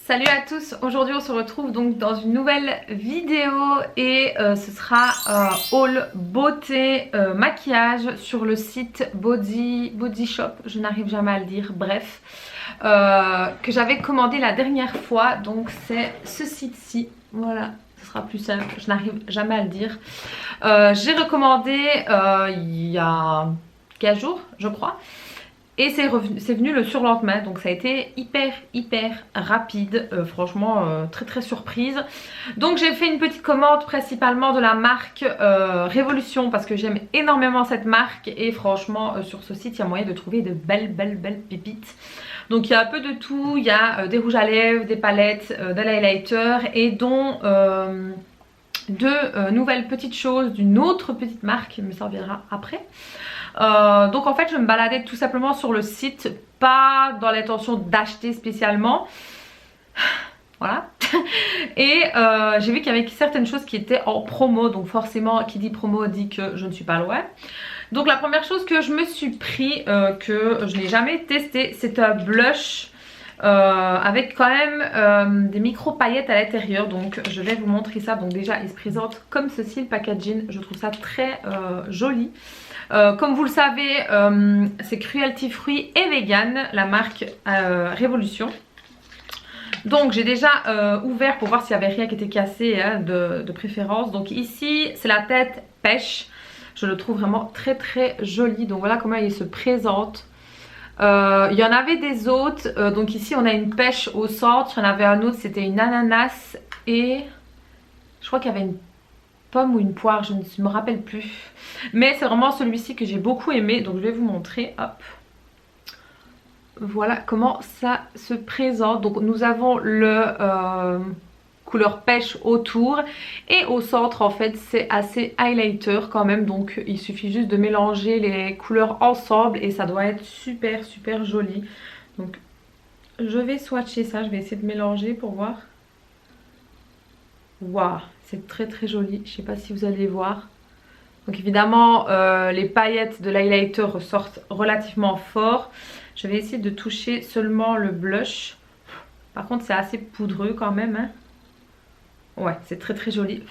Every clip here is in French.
Salut à tous, aujourd'hui on se retrouve donc dans une nouvelle vidéo et ce sera haul beauté maquillage sur le site Body Shop, je n'arrive jamais à le dire, bref, que j'avais commandé la dernière fois, donc c'est ce site-ci, voilà, ce sera plus simple, je n'arrive jamais à le dire. J'ai recommandé il y a 15 jours je crois. Et c'est venu le surlendemain, donc ça a été hyper rapide, franchement très surprise. Donc j'ai fait une petite commande principalement de la marque Révolution parce que j'aime énormément cette marque et franchement sur ce site il y a moyen de trouver de belles pépites. Donc il y a un peu de tout, il y a des rouges à lèvres, des palettes, de l'highlighter et dont deux nouvelles petites choses d'une autre petite marque qui me servira après. Donc en fait je me baladais tout simplement sur le site, pas dans l'intention d'acheter spécialement, voilà. Et j'ai vu qu'il y avait certaines choses qui étaient en promo, donc forcément qui dit promo dit que je ne suis pas loin. Donc la première chose que je me suis pris, que je n'ai jamais testé, c'est un blush avec quand même des micro paillettes à l'intérieur. Donc je vais vous montrer ça. Donc déjà il se présente comme ceci, le packaging, je trouve ça très joli. Comme vous le savez, c'est cruelty free et vegan, la marque Révolution. Donc j'ai déjà ouvert pour voir s'il n'y avait rien qui était cassé, hein, de préférence. Donc ici c'est la tête pêche, je le trouve vraiment très joli. Donc voilà comment il se présente. Il y en avait des autres, donc ici on a une pêche au centre, il y en avait un autre, c'était une ananas et je crois qu'il y avait une pomme ou une poire, je ne me rappelle plus. Mais c'est vraiment celui-ci que j'ai beaucoup aimé, donc je vais vous montrer, hop. Voilà comment ça se présente. Donc nous avons le couleur pêche autour et au centre en fait c'est assez highlighter quand même, donc il suffit juste de mélanger les couleurs ensemble et ça doit être super joli. Donc je vais swatcher ça, je vais essayer de mélanger pour voir. Waouh, c'est très joli, je sais pas si vous allez voir. Donc évidemment les paillettes de l'highlighter ressortent relativement fort. Je vais essayer de toucher seulement le blush. Par contre c'est assez poudreux quand même, hein. Ouais, c'est très joli.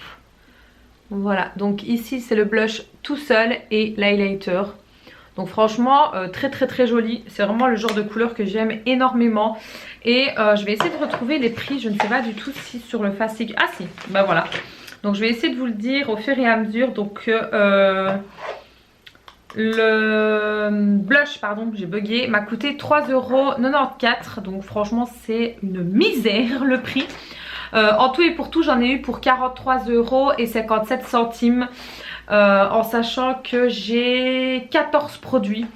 Voilà, donc ici c'est le blush tout seul et l'highlighter. Donc franchement très joli. C'est vraiment le genre de couleur que j'aime énormément. Et je vais essayer de retrouver les prix. Je ne sais pas du tout si sur le Fastig... Ah si, bah voilà. Donc je vais essayer de vous le dire au fur et à mesure. Donc le blush, pardon, j'ai bugué, m'a coûté 3,94 €. Donc franchement c'est une misère le prix. En tout et pour tout j'en ai eu pour 43,57 €. En sachant que j'ai 14 produits.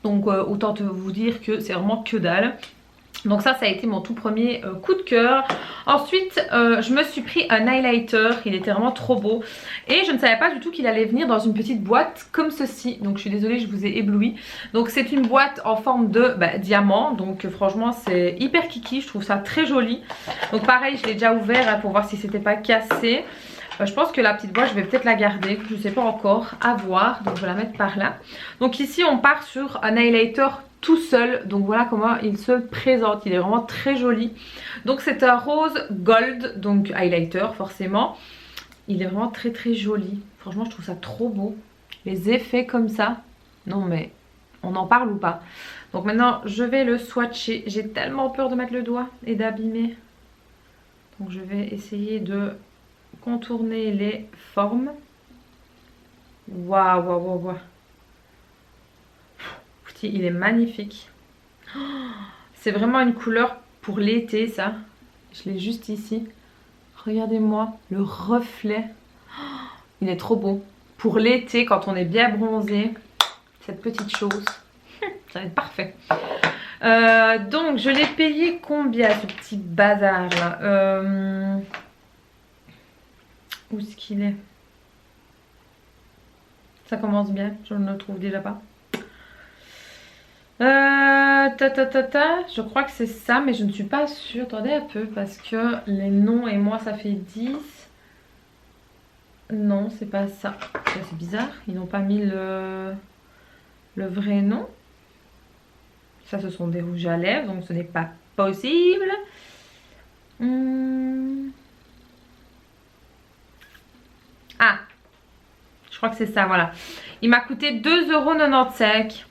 Donc autant vous dire que c'est vraiment que dalle. Donc ça a été mon tout premier coup de cœur. Ensuite je me suis pris un highlighter, il était vraiment trop beau. Et je ne savais pas du tout qu'il allait venir dans une petite boîte comme ceci. Donc je suis désolée, je vous ai ébloui. Donc c'est une boîte en forme de diamant. Donc franchement c'est hyper kiki, je trouve ça très joli. Donc pareil je l'ai déjà ouvert hein, pour voir si c'était pas cassé. Je pense que la petite boîte je vais peut-être la garder, je ne sais pas encore, à voir. Donc je vais la mettre par là. Donc ici on part sur un highlighter tout seul, donc voilà comment il se présente, il est vraiment très joli. Donc c'est un rose gold, donc highlighter forcément. Il est vraiment très joli, franchement je trouve ça trop beau. Les effets comme ça, non mais on en parle ou pas? Donc maintenant je vais le swatcher, j'ai tellement peur de mettre le doigt et d'abîmer. Donc je vais essayer de contourner les formes. Waouh. Il est magnifique. Oh, c'est vraiment une couleur pour l'été ça. Je l'ai juste ici. Regardez-moi le reflet. Oh, il est trop beau. Pour l'été quand on est bien bronzé. Cette petite chose. Ça va être parfait. Donc je l'ai payé combien ce petit bazar là? Où est-ce qu'il est? Ça commence bien. Je ne le trouve déjà pas. Je crois que c'est ça mais je ne suis pas sûre. Attendez un peu parce que les noms et moi ça fait 10. Non c'est pas ça. C'est bizarre, ils n'ont pas mis le vrai nom. Ça ce sont des rouges à lèvres donc ce n'est pas possible. Ah, je crois que c'est ça, voilà. Il m'a coûté 2,95 €.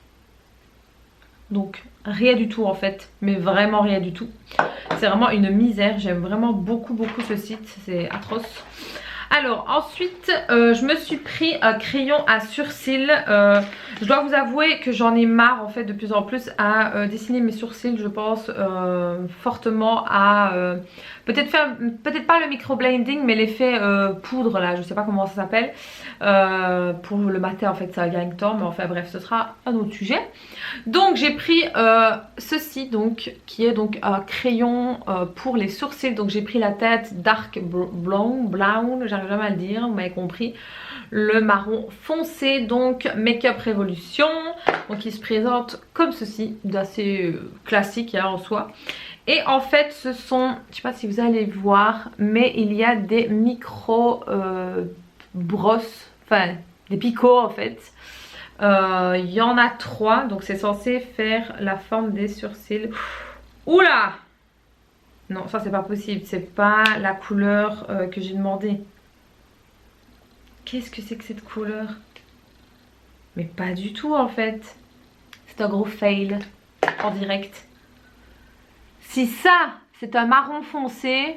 Donc rien du tout en fait, mais vraiment rien du tout. C'est vraiment une misère, j'aime vraiment beaucoup ce site, c'est atroce. Alors ensuite je me suis pris un crayon à sourcils. Je dois vous avouer que j'en ai marre en fait de plus en plus à dessiner mes sourcils. Je pense fortement à peut-être pas le microblending, mais l'effet poudre là, je sais pas comment ça s'appelle. Pour le matin en fait ça gagne temps, mais enfin bref, ce sera un autre sujet. Donc j'ai pris ceci donc qui est donc un crayon pour les sourcils. Donc j'ai pris la tête Dark Brown, j'arrive jamais à le dire, vous m'avez compris. Le marron foncé, donc Make Up Revolution. Donc il se présente comme ceci, d'assez classique hein, en soi. Et en fait ce sont, je sais pas si vous allez voir, mais il y a des micro brosses, enfin des picots en fait. Il y en a 3, donc c'est censé faire la forme des sourcils. Oula! Non, ça c'est pas possible, c'est pas la couleur que j'ai demandé. Qu'est-ce que c'est que cette couleur? Mais pas du tout en fait. C'est un gros fail en direct. Si ça, c'est un marron foncé,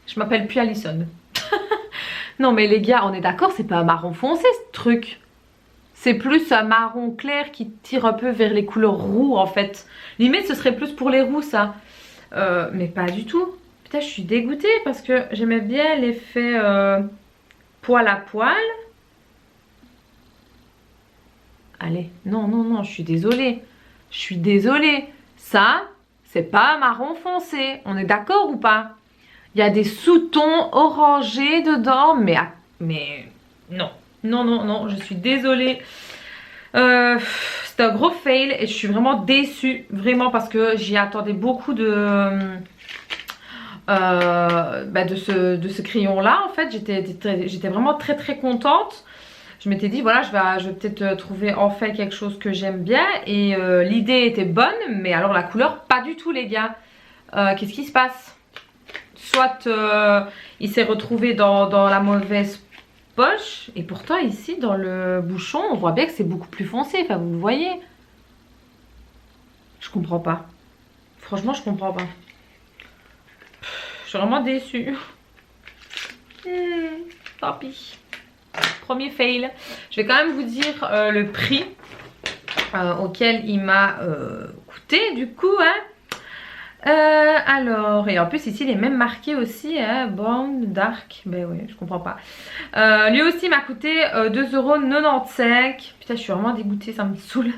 je m'appelle plus Alison. Non mais les gars, on est d'accord, c'est pas un marron foncé ce truc. C'est plus un marron clair qui tire un peu vers les couleurs roux en fait. Limite ce serait plus pour les roux ça. Mais pas du tout. Putain je suis dégoûtée parce que j'aimais bien l'effet poil à poil. Allez, non, je suis désolée. Je suis désolée. Ça, c'est pas un marron foncé. On est d'accord ou pas? Il y a des sous-tons orangés dedans, mais non. Non, je suis désolée. C'est un gros fail et je suis vraiment déçue. Vraiment parce que j'y attendais beaucoup de ce crayon là. En fait, j'étais vraiment très contente. Je m'étais dit voilà je vais peut-être trouver enfin quelque chose que j'aime bien. Et l'idée était bonne, mais alors la couleur pas du tout les gars. Qu'est-ce qui se passe? Soit il s'est retrouvé dans la mauvaise poche. Et pourtant ici dans le bouchon on voit bien que c'est beaucoup plus foncé. Enfin vous le voyez. Je comprends pas. Franchement je comprends pas. Je suis vraiment déçue. Tant pis. Premier fail. Je vais quand même vous dire le prix auquel il m'a coûté du coup hein. Alors, et en plus ici il est même marqué aussi hein, Brown Dark, ben oui je comprends pas. Lui aussi m'a coûté 2,95 €. Putain je suis vraiment dégoûtée, ça me saoule.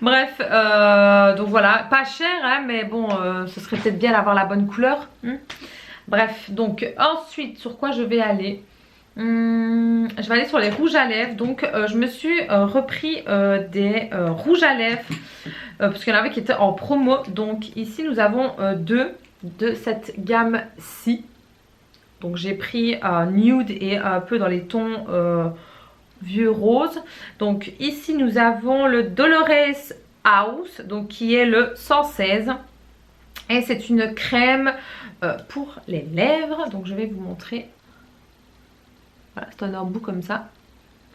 Bref, donc voilà, pas cher hein, mais bon ce serait peut-être bien d'avoir la bonne couleur hein. Bref, donc ensuite sur quoi je vais aller? Je vais aller sur les rouges à lèvres. Donc je me suis repris des rouges à lèvres parce qu'il y en avait qui étaient en promo. Donc ici nous avons deux de cette gamme-ci. Donc j'ai pris nude et un peu dans les tons vieux rose. Donc ici nous avons le Dolores House, donc qui est le 116. Et c'est une crème pour les lèvres. Donc je vais vous montrer. Voilà, c'est un embout comme ça.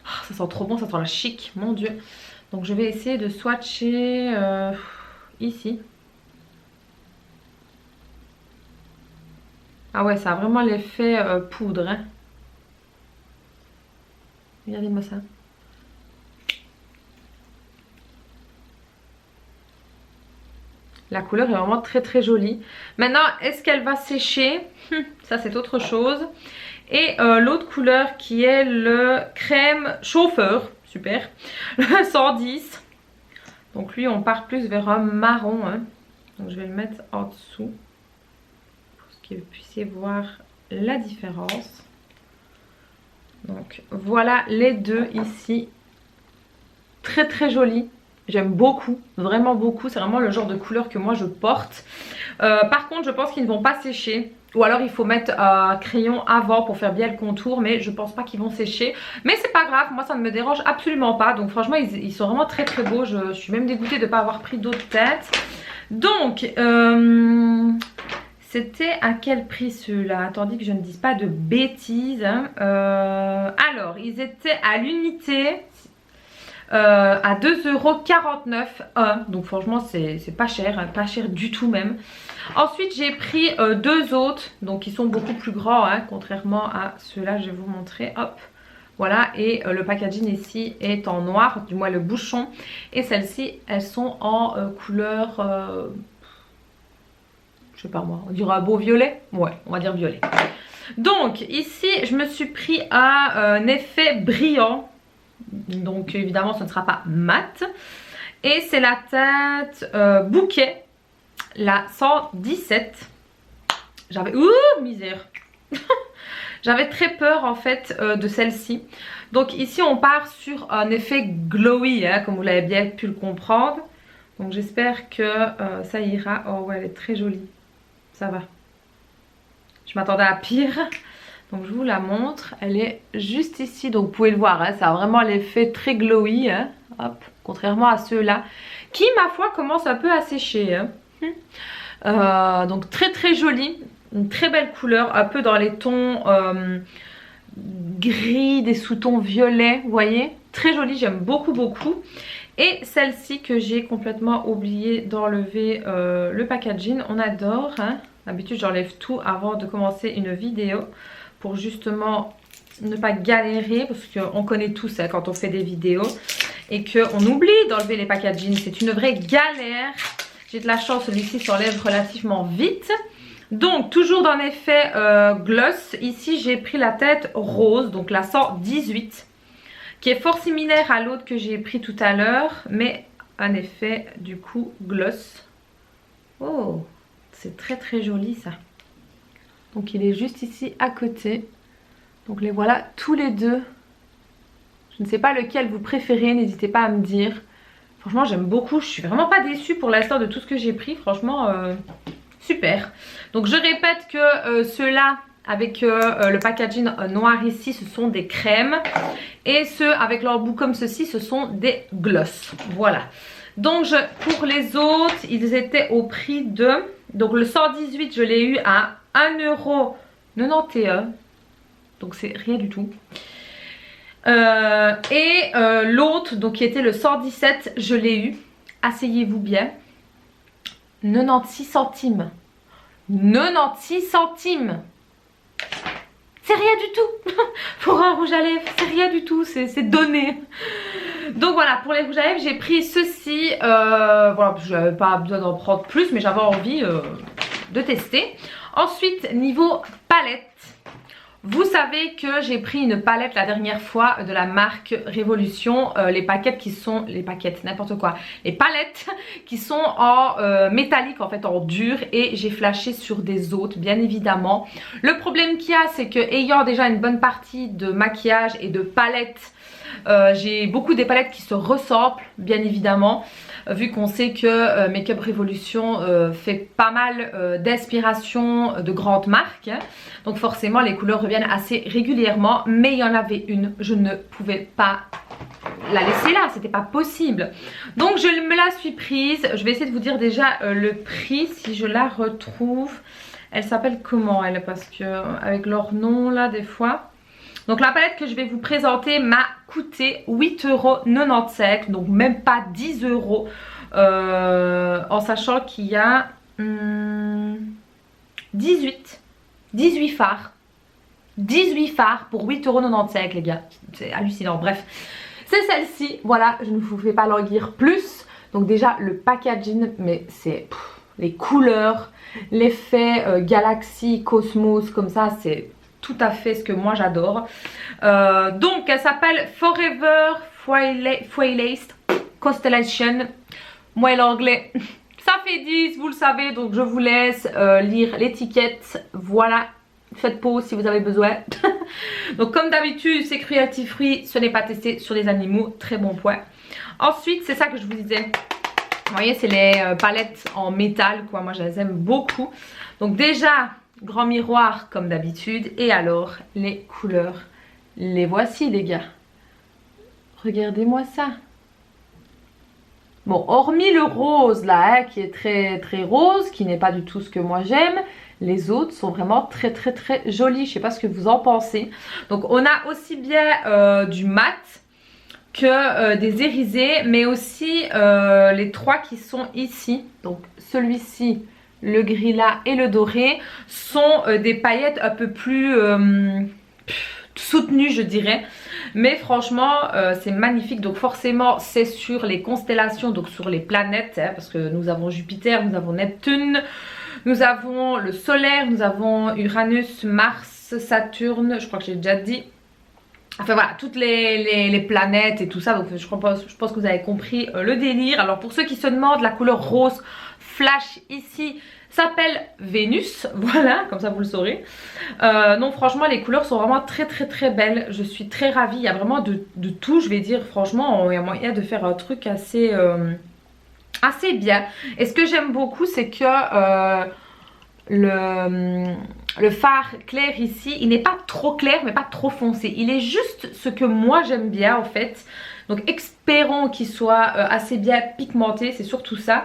Oh, ça sent trop bon, ça sent la chic, mon dieu. Donc je vais essayer de swatcher ici. Ah ouais, ça a vraiment l'effet poudre. Hein. Regardez-moi ça. La couleur est vraiment très jolie. Maintenant, est-ce qu'elle va sécher? Ça, c'est autre chose. Et l'autre couleur qui est le crème chauffeur. Super. Le 110. Donc lui, on part plus vers un marron. Hein. Donc je vais le mettre en dessous. Pour que vous puissiez voir la différence. Donc voilà les deux ici. Très jolis. J'aime beaucoup, vraiment beaucoup. C'est vraiment le genre de couleur que moi je porte. Par contre, je pense qu'ils ne vont pas sécher. Ou alors il faut mettre un crayon avant pour faire bien le contour. Mais je pense pas qu'ils vont sécher. Mais c'est pas grave, moi ça ne me dérange absolument pas. Donc franchement, ils sont vraiment très beaux. Je suis même dégoûtée de ne pas avoir pris d'autres têtes. Donc, C'était à quel prix ceux-là? Attendez que je ne dise pas de bêtises. Hein. Alors, ils étaient à l'unité à 2,49 €. Donc franchement, c'est pas cher, hein, pas cher du tout même. Ensuite, j'ai pris deux autres. Donc ils sont beaucoup plus grands, hein, contrairement à ceux-là. Je vais vous montrer. Hop. Voilà, et le packaging ici est en noir, du moins le bouchon. Et celles-ci, elles sont en couleur... je sais pas moi, on dirait un beau violet. Ouais, on va dire violet. Donc ici je me suis pris un effet brillant. Donc évidemment ce ne sera pas mat. Et c'est la tête bouquet. La 117. J'avais... Ouh, misère. J'avais très peur en fait de celle-ci. Donc ici on part sur un effet glowy, hein, comme vous l'avez bien pu le comprendre. Donc j'espère que ça ira. Oh ouais, elle est très jolie. Ça va. Je m'attendais à pire. Donc je vous la montre. Elle est juste ici. Donc vous pouvez le voir. Hein, ça a vraiment l'effet très glowy. Hein. Hop. Contrairement à ceux-là. Qui ma foi commencent un peu à sécher. Hein. Donc très très joli. Une très belle couleur. Un peu dans les tons gris. Des sous-tons violets. Vous voyez. Très jolie. J'aime beaucoup beaucoup. Et celle-ci que j'ai complètement oublié d'enlever le packaging. On adore. Hein. D'habitude j'enlève tout avant de commencer une vidéo. Pour justement ne pas galérer. Parce qu'on connaît tous hein, quand on fait des vidéos. Et qu'on oublie d'enlever les packaging. C'est une vraie galère. J'ai de la chance, celui-ci s'enlève relativement vite. Donc toujours dans l'effet gloss. Ici j'ai pris la tête rose. Donc la 118. Qui est fort similaire à l'autre que j'ai pris tout à l'heure, mais un effet du coup gloss. Oh, c'est très très joli ça. Donc il est juste ici à côté. Donc les voilà tous les deux. Je ne sais pas lequel vous préférez, n'hésitez pas à me dire. Franchement j'aime beaucoup, je suis vraiment pas déçue pour l'instant de tout ce que j'ai pris. Franchement super. Donc je répète que ceux-là... avec le packaging noir ici, ce sont des crèmes. Et ceux avec leur bout comme ceci, ce sont des gloss. Voilà. Donc pour les autres, ils étaient au prix de... Donc le 118, je l'ai eu à 1,91 €. Donc c'est rien du tout. L'autre, donc qui était le 117, je l'ai eu. Asseyez-vous bien. 96 centimes. 96 centimes. C'est rien du tout. Pour un rouge à lèvres, c'est rien du tout, c'est donné. Donc voilà, pour les rouges à lèvres, j'ai pris ceci. Voilà, je n'avais pas besoin d'en prendre plus, mais j'avais envie de tester. Ensuite, niveau palette. Vous savez que j'ai pris une palette la dernière fois de la marque Révolution. Les paquettes qui sont... Les paquettes, n'importe quoi. Les palettes qui sont en métallique, en fait en dur. Et j'ai flashé sur des autres, bien évidemment. Le problème qu'il y a, c'est que ayant déjà une bonne partie de maquillage et de palettes, j'ai beaucoup des palettes qui se ressemblent, bien évidemment. Vu qu'on sait que Make Up Revolution fait pas mal d'inspiration de grandes marques. Donc forcément les couleurs reviennent assez régulièrement. Mais il y en avait une, je ne pouvais pas la laisser là, c'était pas possible. Donc je me la suis prise. Je vais essayer de vous dire déjà le prix si je la retrouve. Elle s'appelle comment elle? Parce que avec leur nom là des fois... Donc la palette que je vais vous présenter m'a coûté 8,95 €, donc même pas 10 €, en sachant qu'il y a 18 fards. 18 fards pour 8,95 € les gars, c'est hallucinant. Bref, c'est celle-ci, voilà, je ne vous fais pas languir plus. Donc déjà le packaging, mais c'est les couleurs, l'effet galaxie, cosmos comme ça, c'est... tout à fait ce que moi j'adore. Donc elle s'appelle Forever Foilaced Constellation. Moi l'anglais ça fait 10, vous le savez. Donc je vous laisse lire l'étiquette. Voilà, faites pause si vous avez besoin. Donc comme d'habitude c'est cruelty free, ce n'est pas testé sur les animaux. Très bon point. Ensuite c'est ça que je vous disais. Vous voyez c'est les palettes en métal quoi. Moi je les aime beaucoup. Donc déjà... grand miroir comme d'habitude. Et alors les couleurs, les voici les gars. Regardez-moi ça. Bon, hormis le rose là, hein, qui est très très rose, qui n'est pas du tout ce que moi j'aime, les autres sont vraiment très très très jolis. Je sais pas ce que vous en pensez. Donc on a aussi bien du mat que des irisés, mais aussi les trois qui sont ici. Donc celui-ci, le gris là et le doré sont des paillettes un peu plus soutenues, je dirais. Mais franchement c'est magnifique. Donc forcément c'est sur les constellations, donc sur les planètes, hein, parce que nous avons Jupiter, nous avons Neptune, nous avons le solaire, nous avons Uranus, Mars, Saturne, je crois que j'ai déjà dit. Enfin voilà, toutes les planètes et tout ça, donc je pense que vous avez compris le délire. Alors pour ceux qui se demandent, la couleur rose flash ici s'appelle Vénus, voilà, comme ça vous le saurez. Non, franchement les couleurs sont vraiment très très très belles, je suis très ravie, il y a vraiment de tout, je vais dire, franchement il y a moyen de faire un truc assez bien. Et ce que j'aime beaucoup, c'est que le fard clair ici, il n'est pas trop clair mais pas trop foncé, il est juste ce que moi j'aime bien en fait. Donc espérons qu'il soit assez bien pigmenté, c'est surtout ça.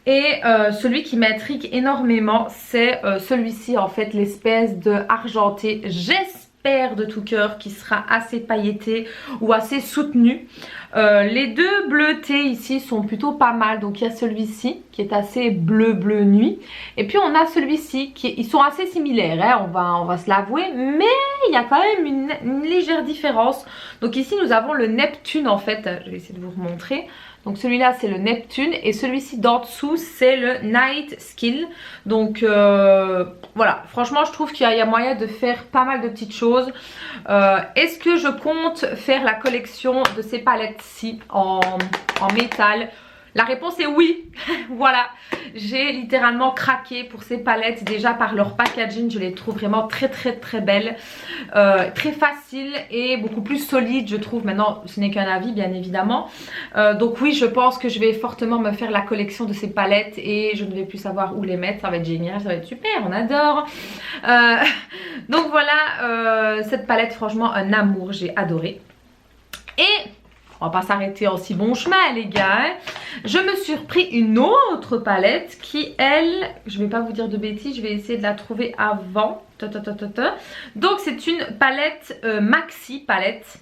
Et celui qui m'intrigue énormément, c'est celui-ci en fait, l'espèce de argenté. J'espère de tout cœur qu'il sera assez pailleté ou assez soutenu. Les deux bleutés ici sont plutôt pas mal. Donc il y a celui-ci qui est assez bleu nuit. Et puis on a celui-ci qui ils sont assez similaires, hein, on va se l'avouer. Mais il y a quand même une légère différence. Donc ici nous avons le Neptune en fait. Je vais essayer de vous remontrer. Donc celui-là c'est le Neptune et celui-ci d'en dessous c'est le Night Skill. Donc voilà, franchement je trouve qu'il y a moyen de faire pas mal de petites choses. Est-ce que je compte faire la collection de ces palettes-ci en métal? La réponse est oui. Voilà, j'ai littéralement craqué pour ces palettes. Déjà par leur packaging, je les trouve vraiment très très très belles, très faciles et beaucoup plus solides je trouve. Maintenant ce n'est qu'un avis bien évidemment. Donc oui, je pense que je vais fortement me faire la collection de ces palettes et je ne vais plus savoir où les mettre. Ça va être génial, ça va être super, on adore. Donc voilà, cette palette franchement un amour, j'ai adoré. Et on va pas s'arrêter en si bon chemin les gars, hein. Je me suis repris une autre palette qui elle, je vais pas vous dire de bêtises, je vais essayer de la trouver avant. Donc c'est une palette maxi palette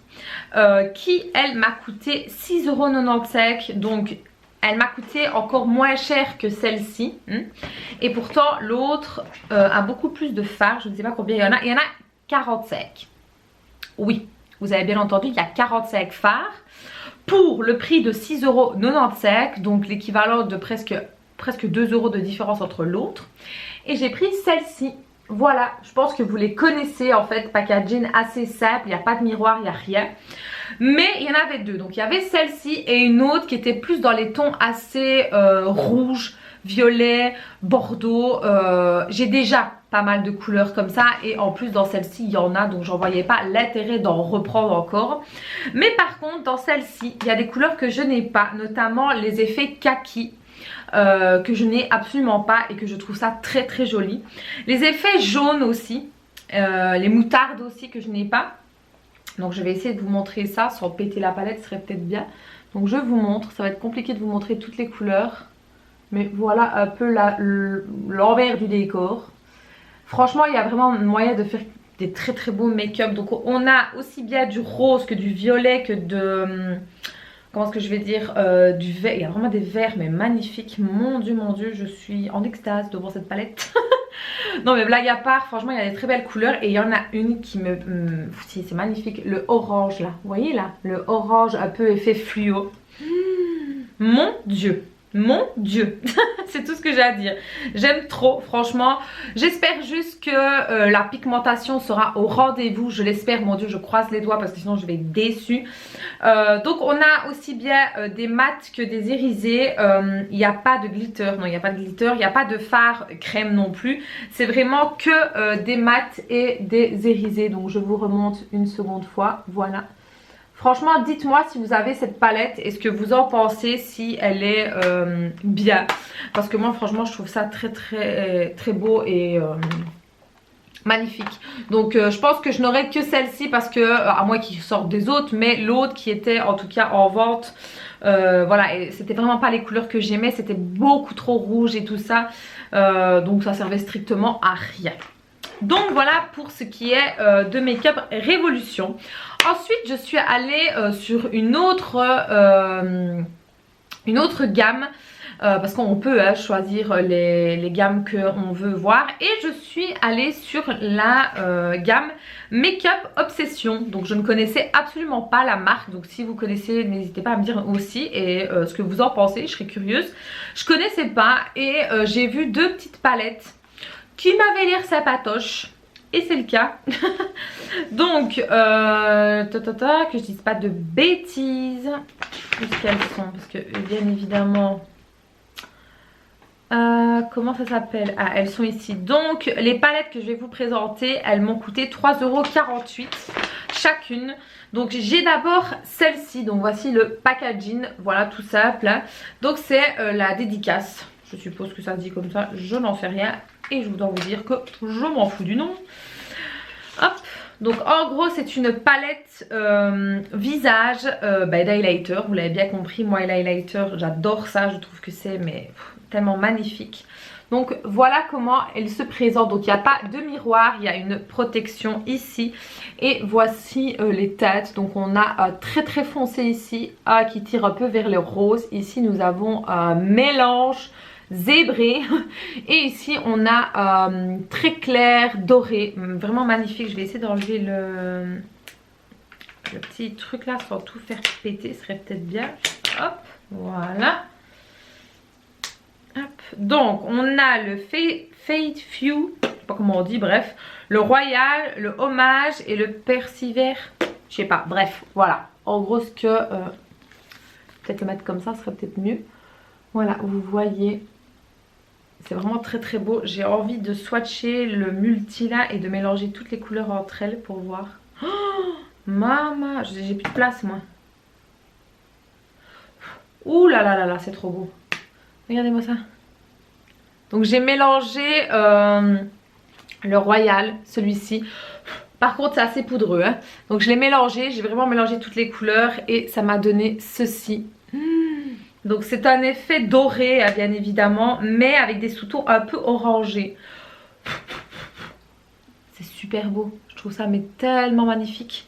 qui elle m'a coûté 6,95 €. Donc elle m'a coûté encore moins cher que celle-ci. Et pourtant l'autre a beaucoup plus de fard. Je ne sais pas combien il y en a. Il y en a 45. Oui, vous avez bien entendu, il y a 45 fards. Pour le prix de 6,95 €, donc l'équivalent de presque 2 € de différence entre l'autre. Et j'ai pris celle-ci. Voilà, je pense que vous les connaissez en fait, packaging assez simple, il n'y a pas de miroir, il n'y a rien. Mais il y en avait deux, donc il y avait celle-ci et une autre qui était plus dans les tons assez rouge, violet, bordeaux. J'ai déjà pas mal de couleurs comme ça et en plus dans celle-ci il y en a, donc j'en voyais pas l'intérêt d'en reprendre encore. Mais par contre dans celle-ci il y a des couleurs que je n'ai pas, notamment les effets kaki. Que je n'ai absolument pas et que je trouve ça très très joli. Les effets jaunes aussi, les moutardes aussi que je n'ai pas. Donc je vais essayer de vous montrer ça sans péter la palette, ce serait peut-être bien. Donc je vous montre, ça va être compliqué de vous montrer toutes les couleurs. Mais voilà un peu l'envers du décor. Franchement il y a vraiment moyen de faire des très très beaux make-up. Donc on a aussi bien du rose que du violet que de... comment est-ce que je vais dire, du vert. Il y a vraiment des verts mais magnifiques. Mon dieu, je suis en extase devant cette palette. Non mais blague à part, franchement il y a des très belles couleurs. Et il y en a une qui me... si, c'est magnifique, le orange là. Vous voyez là, le orange un peu effet fluo. Mon dieu. Mon dieu. C'est tout ce que j'ai à dire. J'aime trop franchement. J'espère juste que la pigmentation sera au rendez-vous. Je l'espère, mon dieu, je croise les doigts parce que sinon je vais être déçue. Donc on a aussi bien des mats que des irisés. Il n'y a pas de glitter. Non, il n'y a pas de glitter. Il n'y a pas de fard crème non plus. C'est vraiment que des mats et des irisés. Donc je vous remonte une seconde fois. Voilà. Franchement, dites-moi si vous avez cette palette et ce que vous en pensez, si elle est bien. Parce que moi, franchement, je trouve ça très très très beau et magnifique. Donc je pense que je n'aurai que celle-ci parce que, à moins qu'il sorte des autres, mais l'autre qui était en tout cas en vente Voilà, et c'était vraiment pas les couleurs que j'aimais, c'était beaucoup trop rouge et tout ça. Donc ça servait strictement à rien. Donc voilà pour ce qui est de Make-up Révolution. Ensuite je suis allée sur une autre gamme. Parce qu'on peut choisir les gammes qu'on veut voir. Et je suis allée sur la gamme Make-up Obsession. Donc je ne connaissais absolument pas la marque. Donc si vous connaissez, n'hésitez pas à me dire aussi et ce que vous en pensez, je serais curieuse. Je connaissais pas et j'ai vu deux petites palettes qui m'avaient l'air sympatoches. Et c'est le cas. Donc, que je dise pas de bêtises. Où est-ce qu'elles sont? Parce que bien évidemment... comment ça s'appelle? Ah, elles sont ici. Donc les palettes que je vais vous présenter, elles m'ont coûté 3,48 € chacune. Donc j'ai d'abord celle-ci. Donc voici le packaging. Voilà, tout simple. Donc c'est la dédicace. Je suppose que ça se dit comme ça. Je n'en sais rien. Et je dois vous dire que je m'en fous du nom. Hop. Donc en gros c'est une palette visage d'highlighter. Vous l'avez bien compris, moi l'highlighter j'adore ça. Je trouve que c'est tellement magnifique. Donc voilà comment elle se présente. Donc il n'y a pas de miroir, il y a une protection ici. Et voici les têtes. Donc on a très très foncé ici qui tire un peu vers le rose. Ici nous avons un mélange zébré et ici on a très clair doré, vraiment magnifique. Je vais essayer d'enlever le petit truc là sans tout faire péter, ce serait peut-être bien. Hop, voilà. Hop. Donc on a le Fade Few, je sais pas comment on dit, bref, le Royal, le Hommage et le Persiver, je sais pas, bref, voilà. En gros ce que peut-être le mettre comme ça serait peut-être mieux. Voilà, vous voyez. C'est vraiment très très beau. J'ai envie de swatcher le multi là et de mélanger toutes les couleurs entre elles pour voir. Oh, maman, j'ai plus de place moi. Ouh là là là là, c'est trop beau. Regardez-moi ça. Donc j'ai mélangé le Royal, celui-ci. Par contre c'est assez poudreux. Hein. Donc je l'ai mélangé, j'ai vraiment mélangé toutes les couleurs et ça m'a donné ceci. Donc c'est un effet doré bien évidemment, mais avec des sous-tons un peu orangés. C'est super beau, je trouve ça mais tellement magnifique.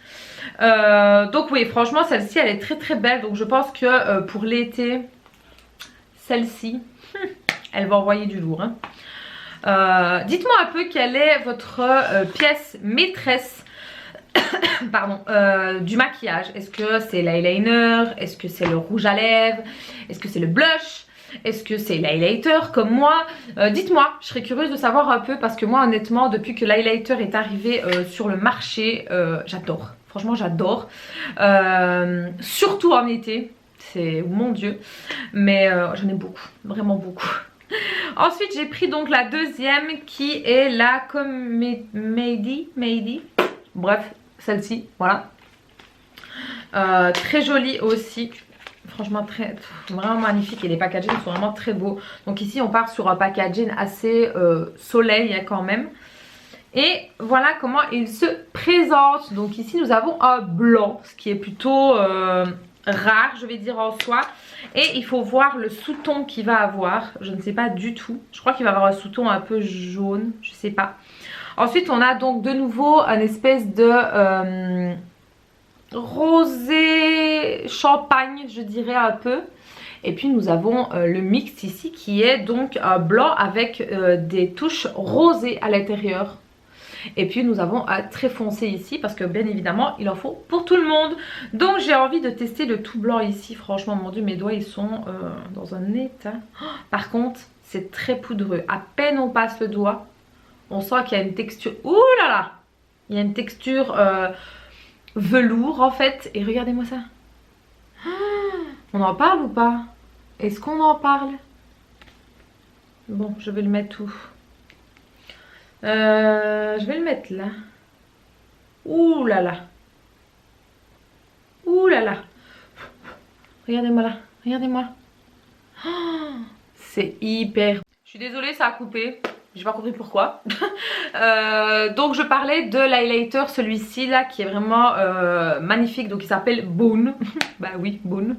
Donc oui, franchement celle-ci elle est très très belle. Donc je pense que pour l'été, celle-ci, elle va envoyer du lourd. Hein. Dites-moi un peu quelle est votre pièce maîtresse pardon, du maquillage. Est-ce que c'est l'eyeliner? Est-ce que c'est le rouge à lèvres? Est-ce que c'est le blush? Est-ce que c'est l'highlighter comme moi? Dites-moi, je serais curieuse de savoir un peu parce que moi honnêtement depuis que l'highlighter est arrivé sur le marché, j'adore. Franchement j'adore. Surtout en été. C'est mon dieu. Mais j'en ai beaucoup, vraiment beaucoup. Ensuite j'ai pris donc la deuxième qui est la Comedy. Bref, celle-ci, voilà. Très jolie aussi. Franchement, vraiment magnifique. Et les packagings sont vraiment très beaux. Donc ici, on part sur un packaging assez soleil hein, quand même. Et voilà comment il se présente. Donc ici, nous avons un blanc, ce qui est plutôt rare, je vais dire en soi. Et il faut voir le sous-ton qu'il va avoir. Je ne sais pas du tout. Je crois qu'il va avoir un sous-ton un peu jaune. Je sais pas. Ensuite on a donc de nouveau un espèce de rosé champagne je dirais un peu. Et puis nous avons le mix ici qui est donc un blanc avec des touches rosées à l'intérieur. Et puis nous avons un très foncé ici parce que bien évidemment il en faut pour tout le monde. Donc j'ai envie de tester le tout blanc ici. Franchement mon dieu mes doigts ils sont dans un état. Oh, par contre c'est très poudreux. À peine on passe le doigt. On sent qu'il y a une texture, ouh là là, il y a une texture velours en fait. Et regardez-moi ça. On en parle ou pas? Est-ce qu'on en parle? Bon, je vais le mettre où? Je vais le mettre là. Ouh là là. Ouh là là. Regardez-moi là, regardez-moi. C'est hyper... Je suis désolée, ça a coupé. j'ai pas compris pourquoi. Donc je parlais de l'highlighter, celui-ci là qui est vraiment magnifique, donc il s'appelle Boon. Bah oui, Boon.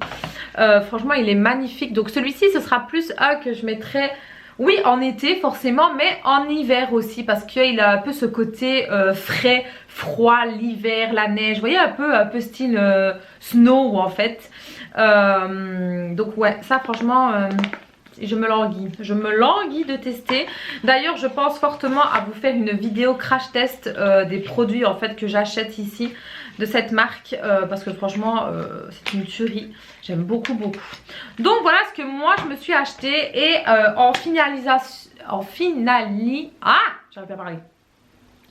Franchement il est magnifique, donc celui-ci ce sera plus un que je mettrai, oui en été forcément, mais en hiver aussi, parce qu'il a un peu ce côté frais, froid, l'hiver, la neige, vous voyez un peu style snow en fait. Donc ouais, ça franchement je me languis de tester. D'ailleurs je pense fortement à vous faire une vidéo crash test des produits en fait que j'achète ici de cette marque, parce que franchement c'est une tuerie, j'aime beaucoup. Donc voilà ce que moi je me suis acheté, et j'arrive pas à parler.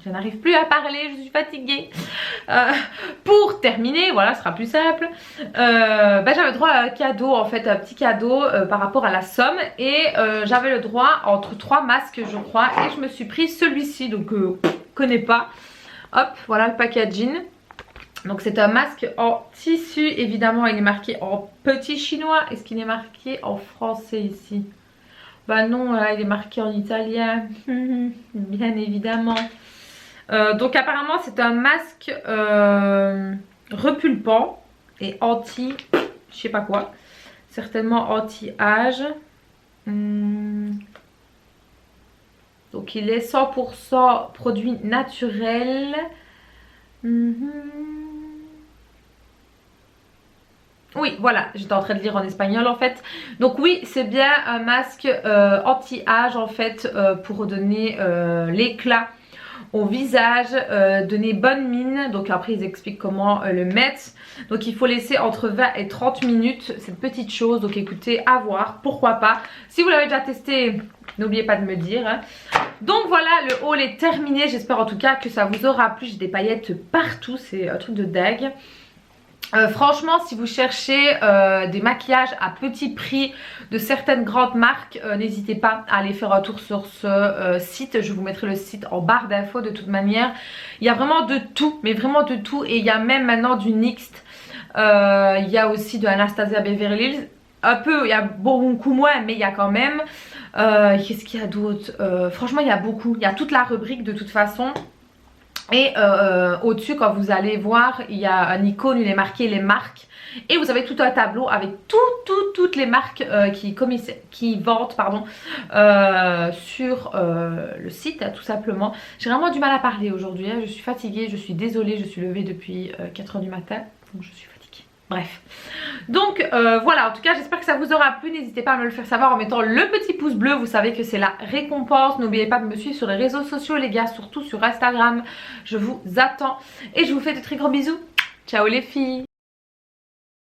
Je n'arrive plus à parler, je suis fatiguée. Pour terminer, voilà, ce sera plus simple. J'avais droit à un cadeau, en fait, un petit cadeau par rapport à la somme. Et j'avais le droit entre 3 masques, je crois. Et je me suis pris celui-ci, donc connais pas. Hop, voilà le packaging. Donc c'est un masque en tissu, évidemment il est marqué en petit chinois. Est-ce qu'il est marqué en français ici? Bah non, là il est marqué en italien, bien évidemment. Donc apparemment c'est un masque repulpant et anti, je sais pas quoi, certainement anti-âge. Donc il est 100% produit naturel. Oui, voilà, j'étais en train de lire en espagnol en fait. Donc oui, c'est bien un masque anti-âge en fait, pour donner l'éclat au visage, donner bonne mine. Donc après ils expliquent comment le mettre. Donc il faut laisser entre 20 et 30 minutes cette petite chose. Donc écoutez, à voir, pourquoi pas. Si vous l'avez déjà testé, n'oubliez pas de me dire, hein. Donc voilà, le haul est terminé. J'espère en tout cas que ça vous aura plu. J'ai des paillettes partout, c'est un truc de dingue. Franchement si vous cherchez des maquillages à petit prix de certaines grandes marques, n'hésitez pas à aller faire un tour sur ce site. Je vous mettrai le site en barre d'infos de toute manière. Il y a vraiment de tout, mais vraiment de tout. Et il y a même maintenant du NYX, il y a aussi de Anastasia Beverly Hills. Un peu, il y a beaucoup moins, mais il y a quand même. Qu'est-ce qu'il y a d'autre? Franchement il y a beaucoup, il y a toute la rubrique de toute façon. Et au-dessus quand vous allez voir, il y a un icône, il est marqué les marques. Et vous avez tout un tableau avec toutes les marques qui vendent sur le site, tout simplement. J'ai vraiment du mal à parler aujourd'hui, hein. Je suis fatiguée, je suis désolée, je suis levée depuis 4 h du matin. Donc je suis fatiguée. Bref, donc voilà, en tout cas j'espère que ça vous aura plu. N'hésitez pas à me le faire savoir en mettant le petit pouce bleu, vous savez que c'est la récompense. N'oubliez pas de me suivre sur les réseaux sociaux les gars, surtout sur Instagram, je vous attends. Et je vous fais de très gros bisous, ciao les filles.